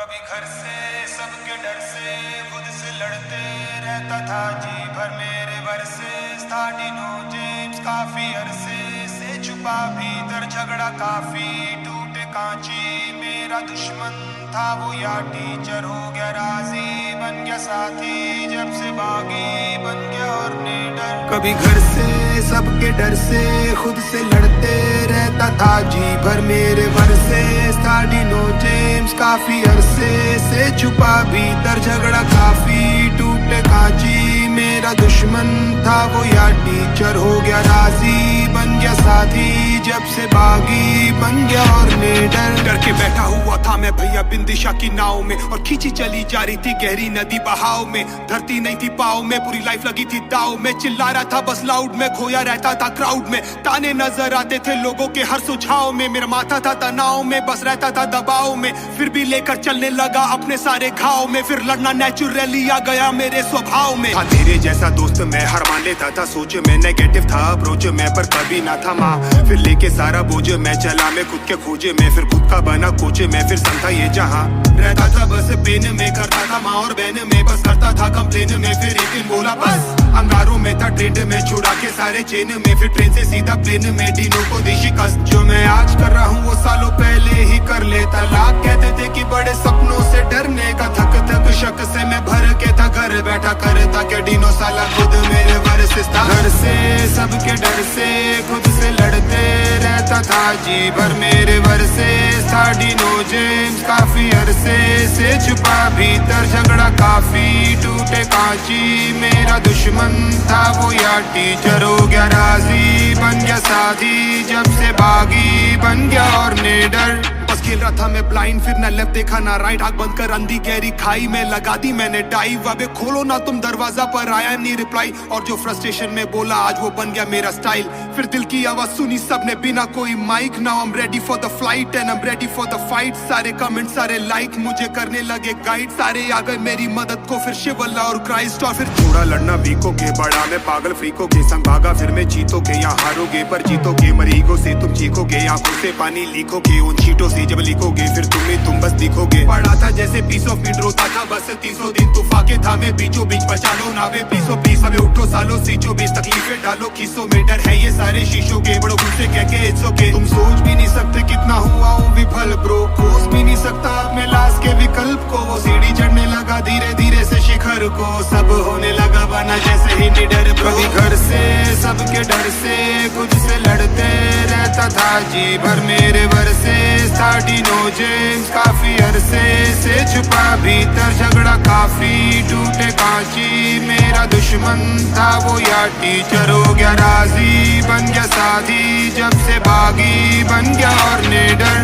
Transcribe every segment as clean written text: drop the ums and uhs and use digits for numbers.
कभी घर से सबके डर से खुद से लड़ते रहता था जी भर मेरे वर्सेस था डिनो जेम्स काफी अरसे से छुपा भीतर झगड़ा काफी टूटे कांची मेरा दुश्मन था वो या टीचर हो गया राजी बन गया साथी जब से बागी बन गया और निडर कभी घर से सबके डर से खुद से लड़ते रहता था जी भर मेरे वर्सेस था डिनो जेम्स काफी अरसे से छुपा भीतर झगड़ा काफी टूटे कांची मेरा दुश्मन था वो या टीचर हो गया राजी बन गया साथी जब से बागी बन गया और निडर डर के बैठा हुआ था मैं भैया बिंदिशा की नाव में और खींची चली जा रही थी गहरी नदी बहाव में धरती नहीं थी पाव में पूरी लाइफ लगी थी दाव में चिल्ला रहा था बस लाउड में खोया रहता था क्राउड में ताने नजर आते थे लोगों के हर सुझाव में मेरा माथा था तनाव में बस रहता था दबाव में फिर भी लेकर चलने लगा अपने सारे घाव में फिर लड़ना नेचुरली आ गया मेरे स्वभाव में था तेरे जैसा दोस्त मैं हर मान लेता था सोच में नेगेटिव था अप्रोच में पर कभी ना था माँ फिर लेके सारा बोझ मैं चला मैं खुद के खोजे में फिर खुद का बना कोच में फिर समझा ये जहाँ रहता था बस पेन में करता था माँ और बहन में बस करता था कंप्लेन में फिर एक दिन बोला बस अंगारों में था ट्रेंड में छुड़ा के सारे चेन में फिर ट्रेन से सीधा प्लेन में डिनो को दी शिकस्त जो मैं आज कर रहा हूँ वो सालों पहले ही कर लेता लाख कहते थे कि बड़े सपनों से डरने का थक थक शक से मैं भर के था घर बैठा करता क्या डिनो साला खुद मेरे वर्सेस था घर से सबके डर से खुद से लड़ते रहता था जी भर मेरे वर्सेस था डिनो जेम्स काफी अरसे से छुपा भीतर झगड़ा काफी टूटे कांची मेरा दुश्मन था वो या टीचर हो गया राजी बन गया साथी जब से बागी बन गया और निडर बस खेल रहा था मैं ब्लाइंड फिर न लेफ्ट देखा ना राइट आंख बंद कर अंधी गहरी खाई में लगा दी मैंने डाइव अबे खोलो ना तुम दरवाजा पर आया नहीं रिप्लाई और जो फ्रस्ट्रेशन में बोला आज वो बन गया मेरा स्टाइल फिर दिल की आवाज सुनी सबने बिना कोई mic now I am ready for the flight and I am ready for the fight सारे कमेंट सारे लाइक मुझे करने लगे गाइड सारे आ गए मेरी मदद को फिर शिव अल्लाह और क्राइस्ट और फिर थोड़ा लड़ना वीको के बड़ा मैं पागल फ्रीको के संग भागा फिर मैं जीतोगे या हारोगे पर जीतोगे मरीगो से तुम चीखोगे आंखों से पानी लीखोगे उन चीटों से जब लिखोगे फिर तुम बस दिखोगे पढ़ा था जैसे पीस ऑफ मीट रोता था बस 300 दिन तूफाके था मैं बीचों बीच बचा लो नावे पीसो पीस हमें उठो सालो सीचो बीच तकलीफें डालो खीसो में डर है ये सारे शीशों के बड़ों गुस्से कह के इट्स ओके तुम सोच भी नहीं सकते कितना हुआ हूँ विफल ब्रो कोस भी नहीं सकता अपने लाश के विकल्प को वो सीढ़ी चढ़ने लगा धीरे धीरे से शिखर को सब होने लगा बना जैसे ही निडर कभी घर से सबके डर से खुद से लड़ते रहता था जी भर मेरे वर्सेस था डिनो जेम्स काफी अरसे से छुपा भीतर झगड़ा काफी टूटे कांची मेरा दुश्मन था वो या टीचर हो गया राजी बन गया साथी जब से बागी बन गया और निडर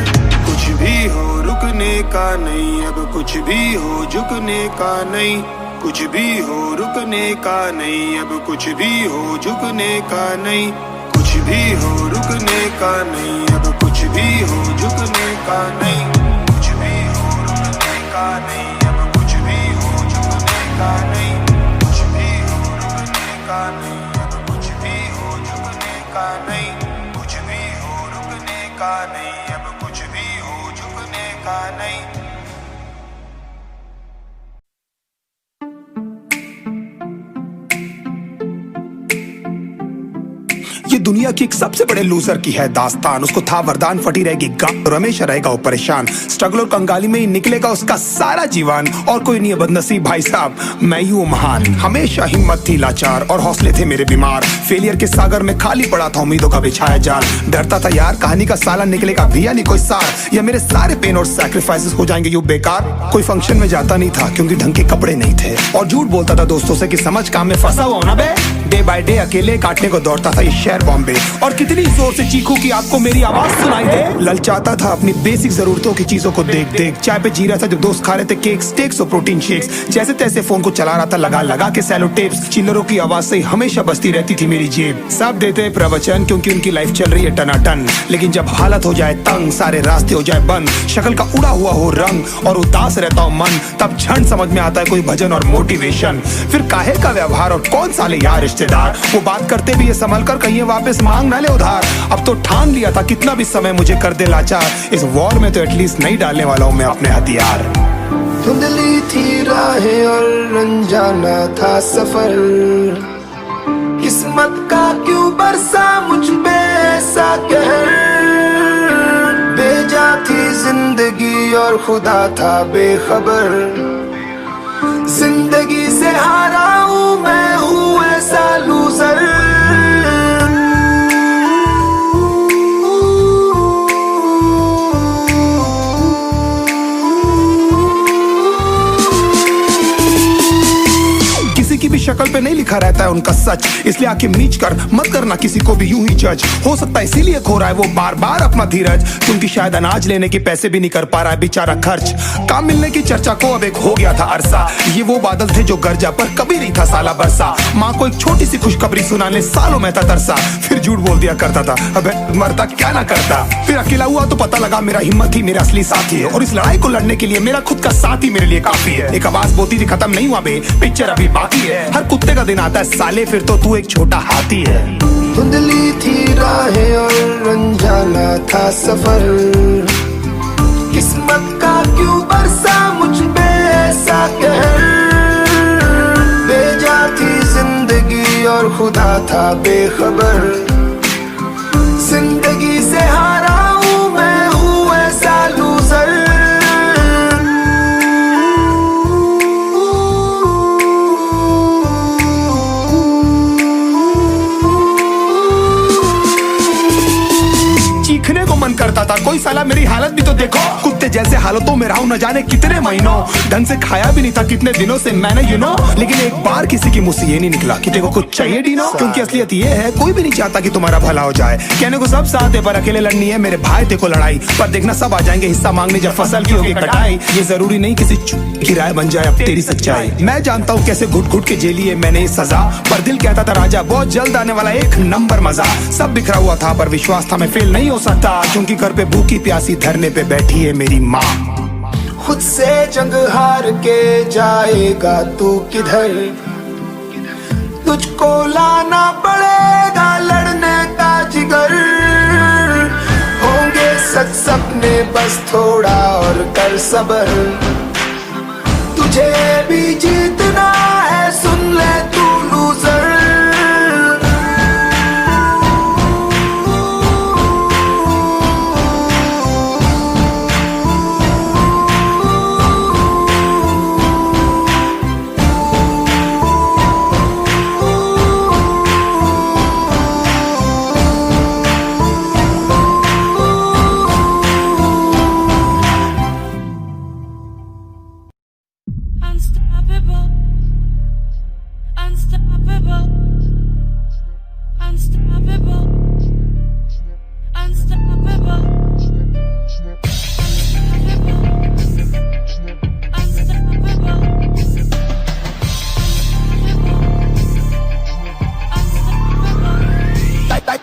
कुछ भी हो रुकने का नहीं अब कुछ भी हो झुकने का नहीं कुछ भी हो रुकने का नहीं अब कुछ भी हो झुकने का नहीं कुछ भी हो रुकने का नहीं अब कुछ भी हो झुकने का नहीं कुछ भी हो रुकने का नहीं अब कुछ भी हो झुकने का नहीं कुछ भी हो रुकने का नहीं अब कुछ भी हो झुकने का नहीं कुछ भी हो रुकने का नहीं अब कुछ भी हो झुकने का नहीं ये दुनिया की एक सबसे बड़े लूजर की है दास्तान उसको था वरदान फटी रहेगी गांव और हमेशा रहेगा वो परेशान स्ट्रगल और कंगाली में ही निकलेगा उसका सारा जीवन और कोई नहीं है बदनसीब भाई साहब मैं ही हूँ महान हमेशा हिम्मत थी लाचार और हौसले थे मेरे बीमार फेलियर के सागर में खाली पड़ा था उम्मीदों का बिछाया जाल डरता था यार कहानी का साला निकलेगा भी या नहीं कोई सार या मेरे सारे पेन और सैक्रिफाइसेस हो जाएंगे यूं बेकार कोई फंक्शन में जाता नहीं था क्योंकि ढंग के कपड़े नहीं थे और झूठ बोलता था दोस्तों से कि समझ काम में फंसा हुआ ना बे डे बाय डे अकेले काटने को दौड़ता था ये शहर बॉम्बे और कितनी जोर से चीखूं कि आपको मेरी आवाज सुनाई दे ललचाता था अपनी बेसिक जरूरतों की चीजों को देख देख चाय पे जी रहा था जब दोस्त खा रहे थे केक स्टेक्स और प्रोटीन शेक्स जैसे तैसे फोन को चला रहा था लगा लगा के सैलो टेप्स चिल्लरों की आवाज से हमेशा बजती रहती थी मेरी जेब सब देते प्रवचन क्योंकि उनकी लाइफ चल रही है टनाटन लेकिन जब हालत हो जाए तंग सारे रास्ते हो जाए बंद शक्ल का उड़ा हुआ हो रंग और उदास रहता हो मन तब क्षण समझ में आता है कोई भजन और मोटिवेशन फिर काहे का व्यवहार और कौन साले यार रिश्तेदार वो बात करते भी ये संभल कर कहीं वापस मांग ना ले उधार अब तो ठान लिया था कितना भी समय मुझे कर दे लाचार इस वॉर में तो एटलीस्ट नहीं डालने वाला हूँ मैं अपने हथियार धुंधली थी राहें और अनजाना था सफर, किस्मत का क्यों बरसा मुझ पे ऐसा कहर। बेजा थी जिंदगी और खुदा था बेखबर, जिंदगी से हारा हूँ मैं, हूँ ऐसा लूजर। किसी की भी शक्ल पे नहीं लिखा रहता है उनका सच, इसलिए आंखें मीच कर मत करना किसी को भी यूं ही जज। हो सकता है इसीलिए खो रहा है वो बार बार अपना धीरज, क्योंकि शायद अनाज लेने के पैसे भी नहीं कर पा रहा है बेचारा खर्च। काम मिलने की चर्चा को अब एक हो गया था अरसा, ये वो बादल थे जो गरजा पर कभी नहीं था साला बरसा। माँ को एक छोटी सी खुशखबरी सुनाने सालों में था तरसा, फिर झूठ बोल दिया करता था अबे मरता क्या ना करता। फिर अकेला हुआ तो पता लगा मेरा हिम्मत ही मेरा असली साथी है, और इस लड़ाई को लड़ने के लिए मेरा खुद का साथ ही मेरे लिए काफी है। एक आवाज बोलती थी खत्म नहीं हुआ बे, पिक्चर अभी बाकी है। हर कुत्ते का दिन आता है साले, फिर तो तू एक छोटा हाथी है। धुंधली थी राहें और अनजाना था सफर, किस्मत का क्यों बरसा मुझ पे ऐसा कहर। बेजा थी जिंदगी और खुदा था बेखबर, जिंदगी से हारा हूँ मैं, हूँ ऐसा लूजर। चीखने को मन करता था, कोई साला मेरी हालत भी तो देखो। कुत्ते जैसे हालतों में रहा हूं न जाने कितने महीनों, ढंग से खाया भी नहीं था कितने दिनों से मैंने लेकिन एक बार किसी की मुंह से ये नहीं निकला कि तेरे को कुछ चाहिए डीनो। क्योंकि असलियत ये है कोई भी नहीं चाहता कि तुम्हारा भला हो जाए। कहने को सब साथ है पर अकेले लड़नी है मेरे भाई देखो लड़ाई, पर देखना सब आ जाएंगे हिस्सा मांगने जब फसल की होगी कटाई। ये जरूरी नहीं किसी की राय बन जाए अब तेरी सच्चाई। मैं जानता हूँ कैसे घुट घुट के झेली है मैंने ये सजा, पर दिल कहता था राजा बहुत जल्द आने वाला एक नंबर मजा। सब बिखरा हुआ था पर विश्वास था मैं फेल नहीं हो सकता, क्योंकि घर पे भूखी प्यासी धरने पे बैठी है मेरी माँ। खुद से जंग हार के जाएगा तू किधर, तुझको लाना पड़ेगा लड़ने का जिगर। होंगे सच सपने बस थोड़ा और कर सबर, तुझे भी जीतना है सुन ले तू loser. Unstoppable, unstoppable, unstoppable, unstoppable,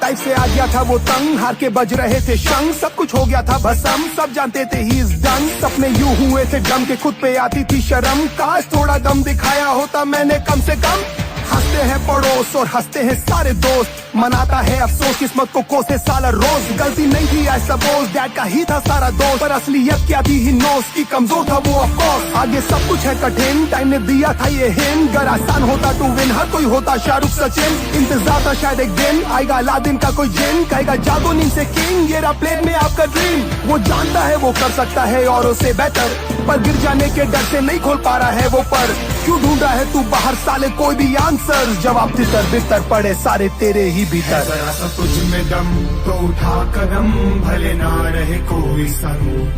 type से आ गया था वो तंग, हार के बज रहे थे शंग, सब कुछ हो गया था भसम, सब जानते थे ही इज डन। सपने यूं हुए थे डम के खुद पे आती थी शर्म, काश थोड़ा दम दिखाया होता मैंने कम से कम। हंसते हैं पड़ोस और हंसते हैं सारे दोस्त, मनाता है अफसोस किस्मत को कोसे साला रोज। गलती नहीं थी आई सपोज डैड का ही था सारा दोस्त, पर असलियत क्या थी ही नोस की कमजोर था वो ऑफकोर्स। आगे सब कुछ है कठिन, टाइम ने दिया था ये हिंट, अगर आसान होता टू विन हर कोई होता शाहरुख सचिन। इंतजार था शायद एक दिन आएगा अलादीन का कोई जिन, कहेगा जागो नींद से किंग, ये रहा प्लेन में आपका ड्रीम। वो जानता है वो कर सकता है और उसे बेहतर, पर गिर जाने के डर से नहीं खोल पा रहा है वो पर। क्यों ढूंढ रहा है तू बाहर साले कोई भी आंसर, जवाब तितर बितर पड़े सारे तेरे ही भीतर। जरा सा तुझ में दम तो उठा कदम, भले ना रहे कोई सबूत।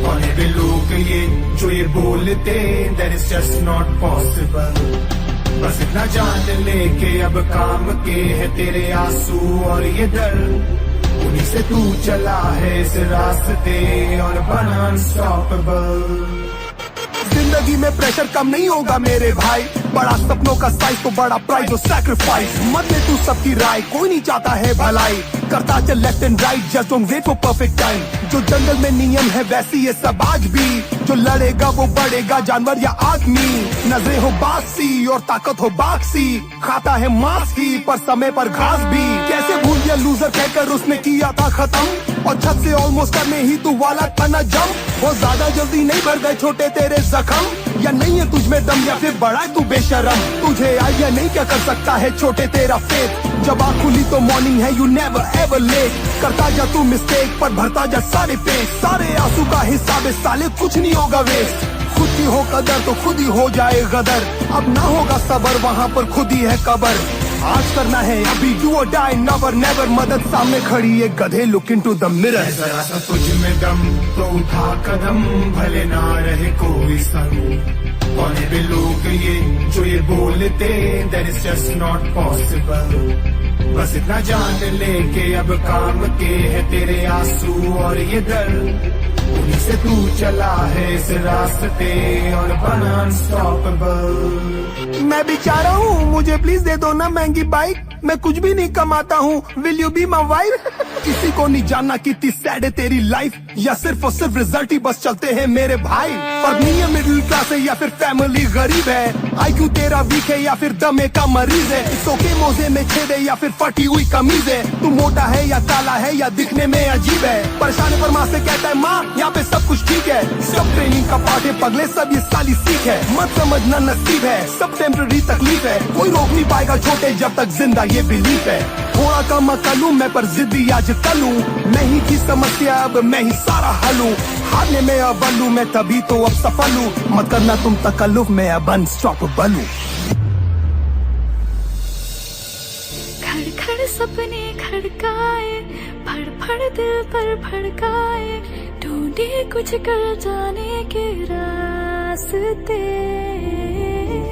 कौन है वे लोग ये जो ये बोलते that is just not possible। बस इतना जान ले के अब काम के है तेरे आंसू और ये डर, उन्हीं से तू चला है इस रास्ते और बना अनस्टॉपेबल। जिंदगी में प्रेशर कम नहीं होगा मेरे भाई, बड़ा सपनों का साइज तो बड़ा प्राइज और सैक्रिफाइस। मत ले तू सबकी राय, कोई नहीं चाहता है भलाई, करता चल left and right, just don't wait for perfect time. जो जंगल में नियम है वैसी ये सब आज भी, जो लड़ेगा वो बढ़ेगा, जानवर या आदमी। नजरें हो बासी और ताकत हो बाक्सी, खाता है मांस ही पर समय पर घास भी। कैसे भूल गया लूजर कहकर उसने किया था खत्म, और छत से ऑलमोस्ट करने ही तू वाला था ना जम। वो ज्यादा जल्दी नहीं भर गए छोटे तेरे जख्म, या नहीं है तुझ में दम या फिर बड़ा है तू बेशरम। तुझे आइडिया नहीं क्या कर सकता है छोटे तेरा फेथ, जब आँख खुली तो मॉर्निंग है, यू नेवर एवर लेट। करता जा तू मिस्टेक पर भरता जा सारे पेज, सारे आंसू का हिसाब है साले, कुछ नहीं होगा वेस्ट। खुद की हो कदर तो खुद ही हो जाए गदर, अब ना होगा सबर वहाँ पर खुद ही है कबर। आज करना है अभी, डू और डाई नेवर नेवर, मदद सामने खड़ी है गधे, लुक इनटू द मिरर। जरा सा तुझ में दम तो उठा कदम, भले ना रहे कोई संग। कौन है वे लोग ये जो ये बोलते, that is just not possible। बस इतना जान ले के अब काम के है तेरे आंसू और ये दर्द, उन्हीं से तू चला है इस रास्ते और बना अनस्टॉपेबल। मैं बेचारा हूँ, मुझे प्लीज दे दो ना महंगी बाइक, मैं कुछ भी नहीं कमाता हूँ, will you be my wife. किसी को नहीं जानना कितनी सैड है तेरी लाइफ, या सिर्फ और सिर्फ रिजल्ट ही बस चलते हैं मेरे भाई। पर नहीं है मिडिल क्लास है या फिर फैमिली गरीब है, आईक्यू तेरा वीक है या फिर दमे का मरीज है। इट्स ओके मोजे में छेद है या फिर फटी हुई कमीज है, तू मोटा है या काला है या दिखने में अजीब है। परेशान पर माँ से कहता है माँ यहाँ पे सब कुछ ठीक है, सब ट्रेनिंग का पार्ट है पगले, सब ये साली सीख है। मत समझना नसीब है, सब टेम्पररी तकलीफ है, कोई रोक नहीं पाएगा छोटे जब तक जिंदा ये बिलीफ है। थोड़ा कम अकल हूँ मैं पर जिद्दी आज कल हूँ, मैं ही की समस्या अब मैं ही सारा हल हूँ। हारने में अव्वल हूँ मैं तभी तो अब सफल हूँ, मत करना तुम तकल्लुफ में अब अनस्टॉपेबल हूँ। खड़ खड़ सपने खड़काए, फड़ फड़ दिल पर भड़काए, ढूंढे कुछ कर जाने के रास्ते।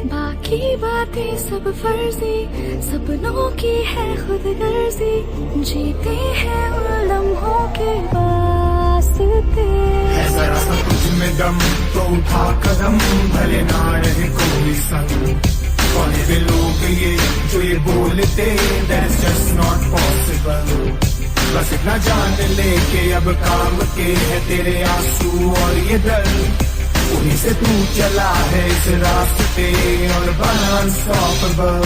बाकी बातें सब फर्जी, सपनों की है खुद गर्जी, जीते हैं उन लम्हों के वास्ते। जरा सा तुझ में दम तो उठा कदम, भले ना रहे कोई संग। कौन है वे लोग ये जो ये बोलते, that's just not possible। बस इतना जान ले के अब काम के है तेरे आंसू और ये दर्द, उन्हीं से तू चला है इस रास्ते और बना अनस्टॉपेबल।